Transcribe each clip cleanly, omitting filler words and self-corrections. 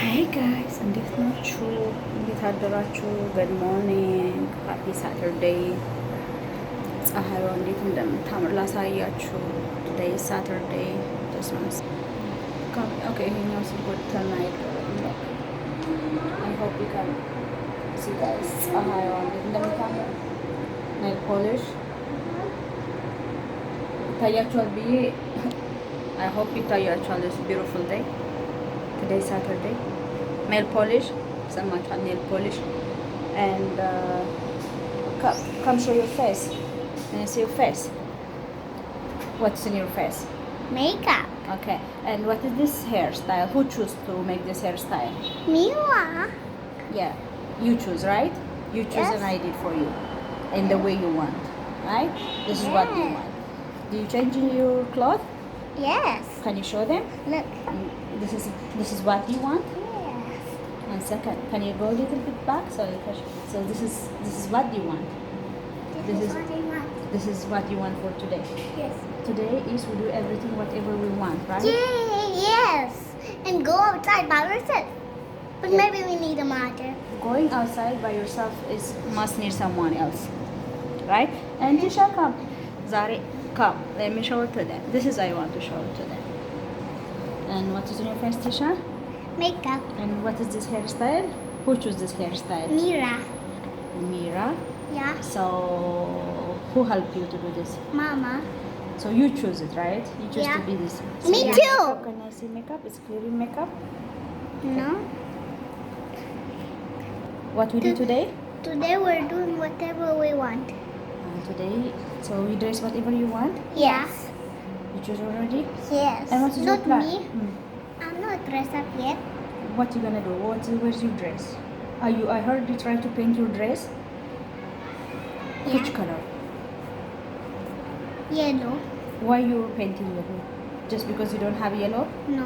Hi guys, እንዴት ናችሁ? እንዴት አደራችሁ? Good morning, happy Saturday. ፀሐይዋ እንዴት እንደምታምር ላሳያችሁ። Today is Saturday. Just once. Okay, ይሄኛው ስልክ ተናይቶ I hope you can see guys. ፀሐይዋ እንዴት እንደምታምር nail polish ይታያችኋል ብዬ I hope ይታያችኋል. It's a beautiful day. Today Saturday. Nail polish, some nail polish, and come show your face. Can you see your face? What's in your face? Makeup. Okay. And what is this hairstyle? Who chose to make this hairstyle? Mila. Yeah, you choose, right? You choose, Yes. and I did for you, in the way you want, right? This is what you Yeah. want. Do you change in your cloth? Yes. Can you show them? Look. This is what you want. Yes. One second. Can you go a little bit back? So this is what you want. This is what I want. This is what you want for today. Yes. Today is we do everything whatever we want, right? Yay, yes. And go outside by yourself. But Yeah. maybe we need a mother. Going outside by yourself is must need someone else, right? And Tisha, come. Zari, come. Let me show it to them. This is I want to show it to them. And what is in your face, Tisha? Makeup. And what is this hairstyle? Who chose this hairstyle? Mira. Mira. Yeah. So who helped you to do this? Mama. So you choose it, right? You choose to Yeah. be this. Me your too. Makeup. Can I see makeup? It's clearly makeup. No. What we do today? Today we're doing whatever we want. Today, so you dress whatever you want. Yes. You choose already. Yes. And what is your Not plan? me. I'm not dressed up yet. What you gonna do? Where's your dress? I heard you try to paint your dress. Which Yeah. color? Yellow. Why you painting yellow? Just because you don't have yellow? No.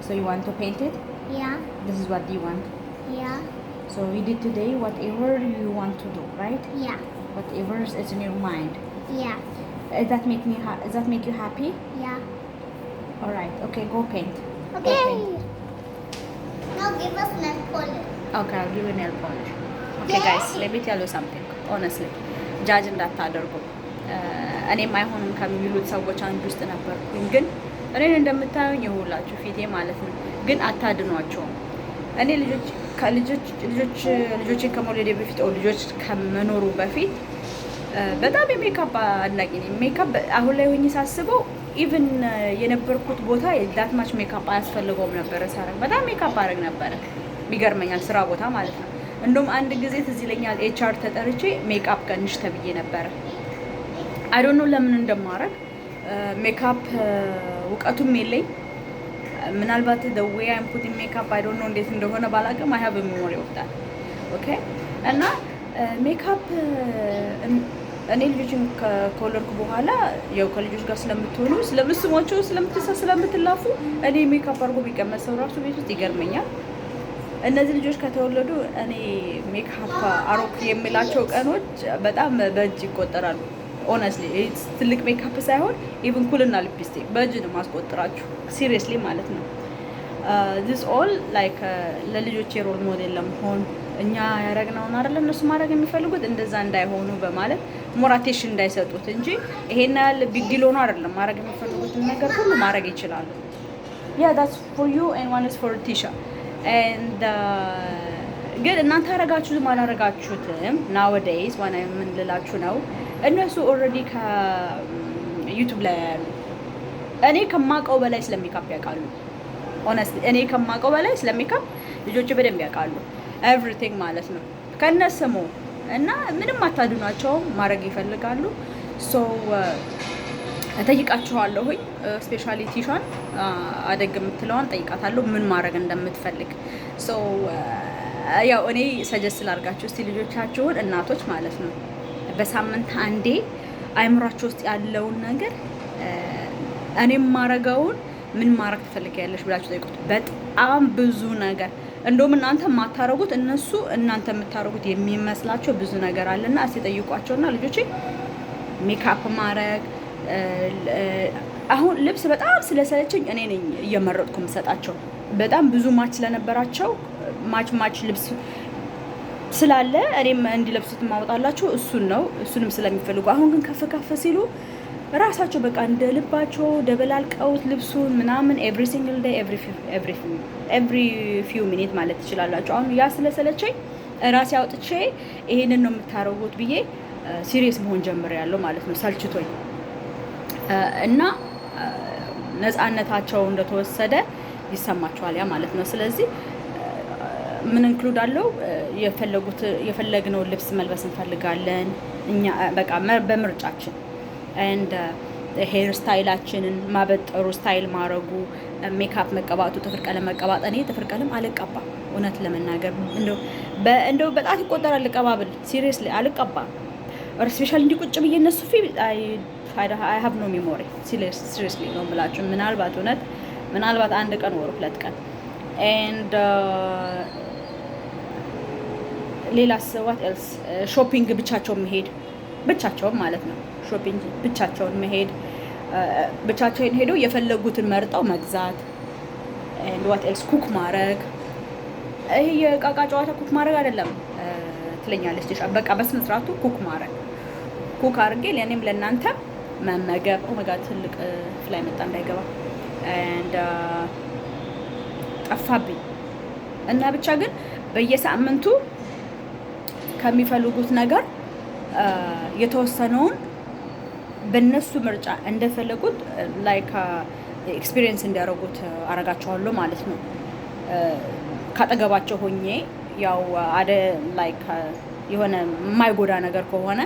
So you want to paint it? Yeah. This is what you want. Yeah. So we did today whatever you want to do, right? Yeah. Whatever is in your mind. Yeah. Does that make you happy? Yeah. All right. Okay, go paint. Okay. Go paint. Now give us nail polish. Okay, I'll give you nail polish. Okay, Yay! guys, let me tell you something. Honestly, ጃጅ እንዳታደርጉ። እኔም አይሆንም ከሚሉት ሰዎች አንዱ ውስጥ ነበርኩኝ። ግን እኔን እንደምታዩኝ ይሁላችሁ ፊቴ ማለት ነው። ግን አታድኗቸውም። እኔ ልጆችን ከመውለዴ በፊት ልጆች ከመኖሩ በፊት በጣም የሜካፕ አድናቂ ነኝ። ሜካፕ አሁን ላይ ሆኜ ሳስበው ኢቭን የነበርኩት ቦታ ዳትማች ሜካፕ አያስፈልገውም ነበረ። ሳረግ በጣም ሜካፕ አረግ ነበረ። ይገርመኛል፣ ስራ ቦታ ማለት ነው። እንደውም አንድ ጊዜ ትዝ ይለኛል ኤችአር ተጠርቼ ሜካፕ ቀንሽ ተብዬ ነበረ። አይ ዶንት ኖ ለምን እንደማረግ ሜካፕ እውቀቱም የለኝ። ምናልባት the way I'm putting makeup I don't know እንዴት እንደሆነ ባላቅም I have a memory of that. Okay? እና ሜካፕ እኔ ልጆችን ከወለድኩ በኋላ ያው ከልጆች ጋር ስለምትሆኑ ስለምስሟቸው ስለምትላፉ እኔ ሜካፕ አድርጎ ቢቀመሰው ራሱ ቤት ውስጥ ይገርመኛል። እነዚህ ልጆች ከተወለዱ እኔ ሜካፕ አሮክ የሚላቸው ቀኖች በጣም በእጅ ይቆጠራሉ። ኦነስትሊ ትልቅ ሜካፕ ሳይሆን ኢቭን ኩልና ሊፕስቲክ በእጅ ነው ማስቆጥራችሁ። ሲሪየስሊ ማለት ነው። ዚስ ኦል ላይክ ለልጆች የሮል ሞዴል ለመሆን እኛ ያረግነውን አይደለ እነሱ ማድረግ የሚፈልጉት እንደዛ እንዳይሆኑ በማለት ሞራቴሽን እንዳይሰጡት እንጂ ይሄን ያህል ቢግ ዲል ሆኖ አይደለም። ማድረግ የሚፈልጉትን ነገር ሁሉ ማድረግ ይችላሉ። ያ that's for you and one is for Tisha and ግን እናንተ ያረጋችሁትም አላረጋችሁትም nowadays ዋና ምን ልላችሁ ነው እነሱ ኦልሬዲ ከዩቲዩብ ላይ ያሉ እኔ ከማውቀው በላይ ስለሜካፕ ያውቃሉ። ሆነስሊ እኔ ከማውቀው በላይ ስለሜካፕ ልጆች በደንብ ያውቃሉ። ኤቭሪቲንግ ማለት ነው ከነስሙ እና ምንም አታድኗቸውም፣ ማድረግ ይፈልጋሉ። ሶ እጠይቃችኋለሁኝ ስፔሻሊ ቲሻን አደግ የምትለዋን ጠይቃታለሁ ምን ማድረግ እንደምትፈልግ። ሶ ያው እኔ ሰጀስት ላድርጋችሁ እስቲ ልጆቻችሁን እናቶች ማለት ነው በሳምንት አንዴ አይምሯቸው ውስጥ ያለውን ነገር እኔም ማረጋውን ምን ማድረግ ትፈልጊያለሽ ብላችሁ ጠይቁት። በጣም ብዙ ነገር እንደውም እናንተ የማታረጉት እነሱ እናንተ የምታረጉት የሚመስላቸው ብዙ ነገር አለና እስቲ ጠይቋቸውና ልጆቼ ሜካፕ ማድረግ አሁን ልብስ በጣም ስለሰለቸኝ እኔ ነኝ እየመረጥኩ የምሰጣቸው። በጣም ብዙ ማች ስለነበራቸው ማች ልብስ ስላለ እኔም እንዲለብሱት ማወጣላችሁ እሱን ነው። እሱንም ስለሚፈልጉ አሁን ግን ከፍ ሲሉ ራሳቸው በቃ እንደ ልባቸው ደበላልቀውት ልብሱን ምናምን ኤቭሪ ሲንግል ዴይ ኤቭሪ ፊው ሚኒት ማለት ትችላላችሁ። አሁን ያ ስለሰለቸኝ ራሴ አውጥቼ ይሄንን ነው የምታረጉት ብዬ ሲሪየስ መሆን ጀምሬያለሁ ማለት ነው። ሰልችቶኝ እና ነፃነታቸው እንደተወሰደ ይሰማቸዋል ያ ማለት ነው። ስለዚህ ምን ኢንክሉድ አለው የፈለግነውን ልብስ መልበስ እንፈልጋለን እኛ በቃ በምርጫችን ኤንድ ሄር ስታይላችንን ማበጠሩ ስታይል ማረጉ ሜካፕ መቀባቱ ጥፍር ቀለም መቀባጥ። እኔ ጥፍር ቀለም አልቀባም እውነት ለመናገር እንደው በጣት ይቆጠራል ልቀባብል ሲሪየስሊ አልቀባም። ስፔሻሊ እንዲቁጭ ብዬ እነሱ አይ ሃቭ ኖ ሜሞሪ ሲሪየስሊ ነው የምላችሁ። ምናልባት አንድ ቀን ወር 2 ቀን ኤንድ ሌላስ ዋት ኤልስ ሾፒንግ ብቻቸውን መሄድ ብቻቸውን ማለት ነው። ሾፒንግ ብቻቸውን መሄድ ብቻቸውን ሄደው የፈለጉትን መርጠው መግዛት ኤንድ ዋት ኤልስ ኩክ ማድረግ። ይሄ የቃቃ ጨዋታ ኩክ ማድረግ አይደለም ትለኛለች። በቃ በስነ ስርዓቱ ኩክ ማድረግ ኩክ አድርጌ ለእኔም ለእናንተ መመገብ። ኦሜጋ ትልቅ ፍላይ መጣ እንዳይገባ ኤንድ ጠፋብኝ እና ብቻ ግን በየሳምንቱ ከሚፈልጉት ነገር የተወሰነውን በእነሱ ምርጫ እንደፈለጉት ላይክ ኤክስፒሪየንስ እንዲያደርጉት አረጋቸዋለሁ ማለት ነው። ካጠገባቸው ሆኜ ያው ላይክ የሆነ የማይጎዳ ነገር ከሆነ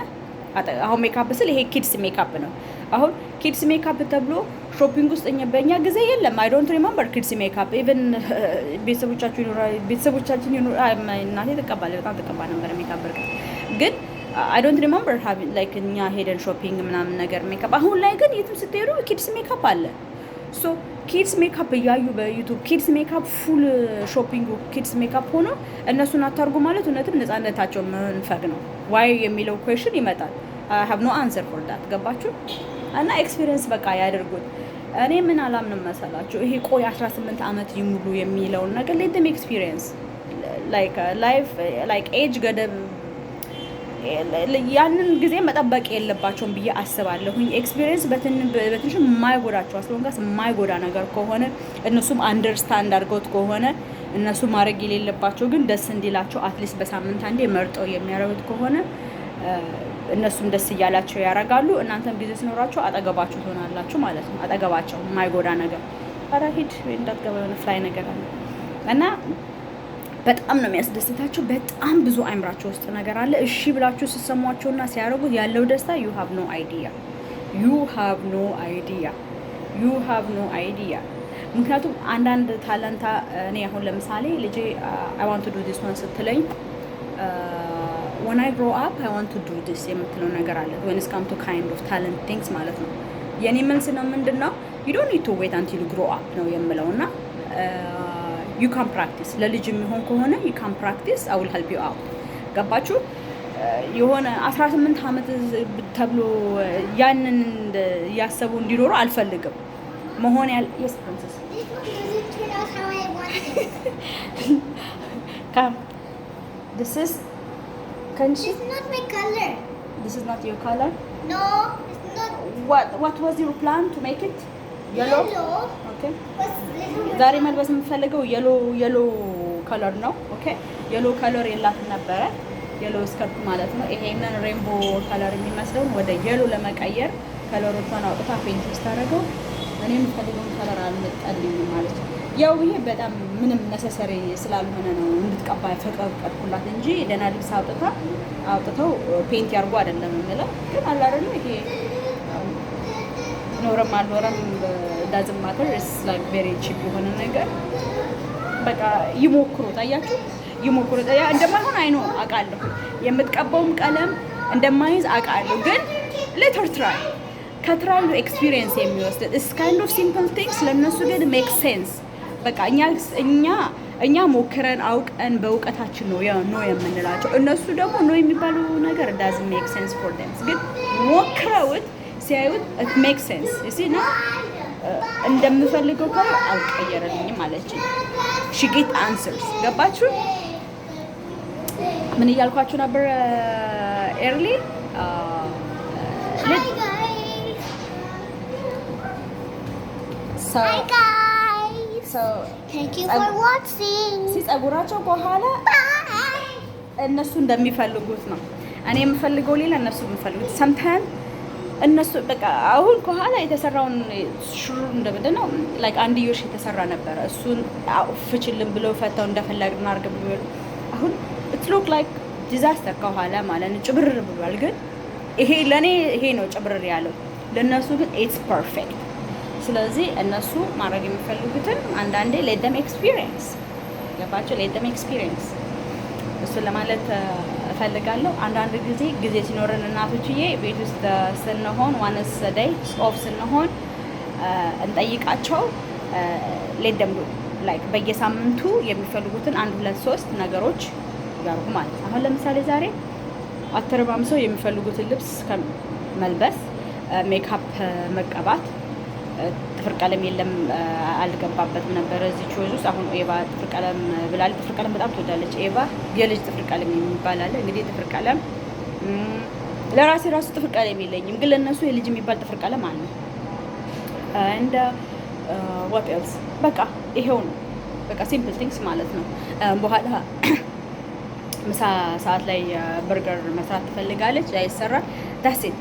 አሁን ሜካፕ ስል ይሄ ኪድስ ሜካፕ ነው። አሁን ኪድስ ሜካፕ ተብሎ ሾፒንግ ውስጥ በእኛ ጊዜ የለም። አይ ዶንት ሪመምበር ኪድስ ሜካፕ ኢቭን ቤተሰቦቻችን እናቴ ትቀባለች፣ በጣም ትቀባ ነበር ሜካፕ። ግን አይ ዶንት ሪመምበር ላይክ እኛ ሄደን ሾፒንግ ምናምን ነገር ሜካፕ። አሁን ላይ ግን የትም ስትሄዱ ኪድስ ሜካፕ አለ። ሶ ኪድስ ሜካፕ እያዩ በዩቱብ ኪድስ ሜካፕ ፉል ሾፒንጉ ኪድስ ሜካፕ ሆኖ እነሱን አታርጉ ማለት እውነትም ነፃነታቸው መንፈግ ነው። ዋይ የሚለው ኩዌሽን ይመጣል። አይ ሃቭ ኖ አንሰር ፎር ዳት። ገባችሁ? እና ኤክስፒሪየንስ በቃ ያደርጉት። እኔ ምን አላምንም መሰላችሁ ይሄ ቆይ 18 ዓመት ይሙሉ የሚለውን ነገር ሌትም ኤክስፒሪየንስ ላይክ ላይፍ ላይክ ኤጅ ገደብ ያንን ጊዜ መጠበቅ የለባቸውም ብዬ አስባለሁኝ። ኤክስፒሪየንስ በትንሽ የማይጎዳቸው አስሎንጋስ የማይጎዳ ነገር ከሆነ እነሱም አንደርስታንድ አድርገውት ከሆነ እነሱ ማድረግ የሌለባቸው ግን ደስ እንዲላቸው አትሊስት በሳምንት አንዴ መርጠው የሚያደርጉት ከሆነ እነሱም ደስ እያላቸው ያደርጋሉ። እናንተም ጊዜ ሲኖራቸው አጠገባችሁ ትሆናላችሁ ማለት ነው። አጠገባቸው የማይጎዳ ነገር ኧረ ሂድ እንዳትገባ የሆነ ፍላይ ነገር አለ እና በጣም ነው የሚያስደስታቸው። በጣም ብዙ አይምራቸው ውስጥ ነገር አለ። እሺ ብላችሁ ሲሰሟቸውና ሲያደርጉት ያለው ደስታ you have no idea። ምክንያቱም አንዳንድ ታለንታ እኔ አሁን ለምሳሌ ልጄ I want to do this one ስትለኝ when I grow up I want to do this የምትለው ነገር አለ። when it's come to kind of talent things ማለት ነው። የኔ መልስ ነው ምንድነው you don't need to wait until you grow up ነው የምለውና you can practice ለልጅ የሚሆን ከሆነ you can practice I will help you out። ገባችሁ? የሆነ 18 ዓመት ተብሎ ያንን ያሰቡ እንዲኖሩ አልፈልግም። መሆን yes princess come this is It's not my color. This is not your color? No, it's not. What was your plan to make it? Yellow? Okay. ዛሬ መልበስ የምፈልገው የሎ ከለር ነው። ኦኬ የሎ ከለር የላትም ነበረ። የሎ ስከርት ማለት ነው። ይሄንን ሬንቦ ከለር የሚመስለውን ወደ የሎ ለመቀየር ከለሮቿን አውጥታ ፔንት ስታደርገው እኔ የምፈልገውን ከለር አልመጣልኝም ማለት ነው። ያው ይሄ በጣም ምንም ነሰሰሪ ስላልሆነ ነው እንድትቀባ ፈቀድኩላት እንጂ ደህና ልብስ አውጥተው ፔንት ያርጉ አይደለም የምለው። ግን አለ አይደል ይሄ ኖረም አልኖረም ዳዝንት ማተር ኢትስ ላይክ ቬሪ ቺፕ የሆነ ነገር በቃ ይሞክሩት። አያችሁ ይሞክሩት። ያ እንደማይሆን አይኖ አውቃለሁ። የምትቀባውም ቀለም እንደማይዝ አውቃለሁ። ግን ሌተር ትራይ ከትራይሉ ኤክስፒሪየንስ የሚወስድ ኢትስ ካይንድ ኦፍ ሲምፕል ቲንግስ ለነሱ ግን ሜክ ሴንስ። በቃ እኛ ሞክረን አውቀን በእውቀታችን ነው የምንላቸው። እነሱ ደግሞ ነው የሚባለው ነገር ዳዝንት ሜክ ሴንስ ፎር ዴም። ግን ሞክረውት ሲያዩት it makes sense you see now እንደምፈልገው ከሆነ አልቀየረልኝም አለችኝ። she get answers ገባችሁ? ምን እያልኳችሁ ነበር? ኤርሊ Hi guys. so Hi guys. so Thank you for watching. ሲጸጉራቸው በኋላ Bye. እነሱ እንደሚፈልጉት ነው። እኔ የምፈልገው ሌላ፣ እነሱ የሚፈልጉት ሰምታይም እነሱ በቃ አሁን ከኋላ የተሰራውን ሽሩ እንደምንድን ነው ላይክ አንድዮሽ የተሰራ ነበረ። እሱን ፍችልን ብለው ፈታው እንደፈለግን አድርገን ብለው አሁን ኢት ሉክ ላይክ ዲዛስተር ከኋላ ማለት ነው። ጭብርር ብሏል። ግን ይሄ ለኔ ይሄ ነው ጭብርር ያለው፣ ለነሱ ግን ኢትስ ፐርፌክት። ስለዚህ እነሱ ማድረግ የሚፈልጉትን አንዳንዴ ሌት ደም ኤክስፒሪየንስ ገባቸው፣ ሌት ደም ኤክስፒሪየንስ እሱን ለማለት እፈልጋለሁ። አንዳንድ ጊዜ ሲኖረን እናቶችዬ ቤት ውስጥ ስንሆን ዋንስ ዴይ ኦፍ ስንሆን እንጠይቃቸው ሌት ደም ላይክ በየሳምንቱ የሚፈልጉትን 1 2 3 ነገሮች ያርጉ ማለት ነው። አሁን ለምሳሌ ዛሬ አተረማምሰው የሚፈልጉትን ልብስ መልበስ፣ ሜካፕ መቀባት፣ ጥፍር ቀለም የለም አልገባበትም ነበር እዚህ ቾይዝ ውስጥ። አሁን ኤቫ ጥፍር ቀለም ብላለች። ጥፍር ቀለም በጣም ትወዳለች ኤቫ። የልጅ ጥፍር ቀለም የሚባል አለ እንግዲህ። ጥፍር ቀለም ለራሴ ራሱ ጥፍር ቀለም የለኝም፣ ግን ለእነሱ የልጅ የሚባል ጥፍር ቀለም አለ። እንደ what else በቃ ይሄው ነው። በቃ ሲምፕል ቲንግስ ማለት ነው። በኋላ ምሳ ሰዓት ላይ በርገር መስራት ትፈልጋለች፣ አይሰራ ዳስ ኢት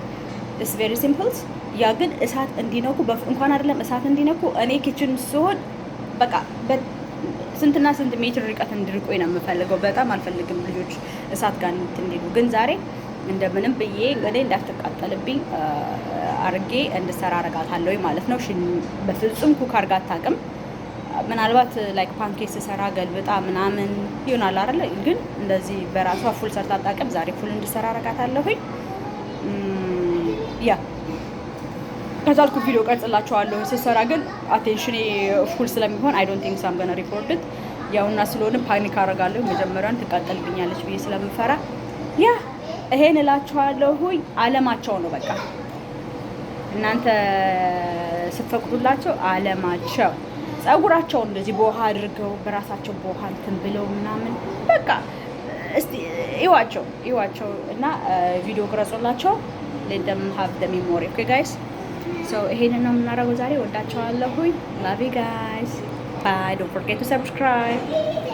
ኢትስ ቬሪ ሲምፕልስ። ያ ግን እሳት እንዲነኩ እንኳን አይደለም እሳት እንዲነኩ እኔ ኪችን ስሆን በቃ ስንትና ስንት ሜትር ርቀት እንድርቆኝ ነው የምፈልገው። በጣም አልፈልግም ልጆች እሳት ጋር እንዲሉ። ግን ዛሬ እንደምንም ብዬ እንግዲህ እንዳትቃጠልብኝ አርጌ እንድሰራ አረጋታለሁ ማለት ነው። በፍጹም ኩክ አርጋ አታውቅም። ምናልባት ላይክ ፓንኬክ ስሰራ ገልብጣ ምናምን ይሆናል አይደል? ግን እንደዚህ በራሷ ፉል ሰርታ አታውቅም። ዛሬ ፉል እንድሰራ አረጋታለሁኝ። ያ ከዛልኩ ቪዲዮ ቀርጽላችኋለሁ ስሰራ። ግን አቴንሽኔ ፉል ስለሚሆን አይ ዶንት ቲንክ ሳም ገና ሪኮርድ ያውና ስለሆነ ፓኒክ አረጋለሁ። መጀመሪያን ትቃጠልብኛለች ብዬ ስለምፈራ ያ ይሄን እላችኋለሁኝ። አለማቸው ነው በቃ እናንተ ስትፈቅዱላቸው አለማቸው። ጸጉራቸው እንደዚህ በውሃ አድርገው በራሳቸው በውሃ እንትን ብለው ምናምን በቃ እስቲ ይዋቸው እና ቪዲዮ ቅረጹላቸው። let them have the memory. Okay guys, so ይሄንን ነው የምናደርገው ዛሬ። ወዳቸዋለሁኝ። love you guys. Bye. Don't forget to subscribe.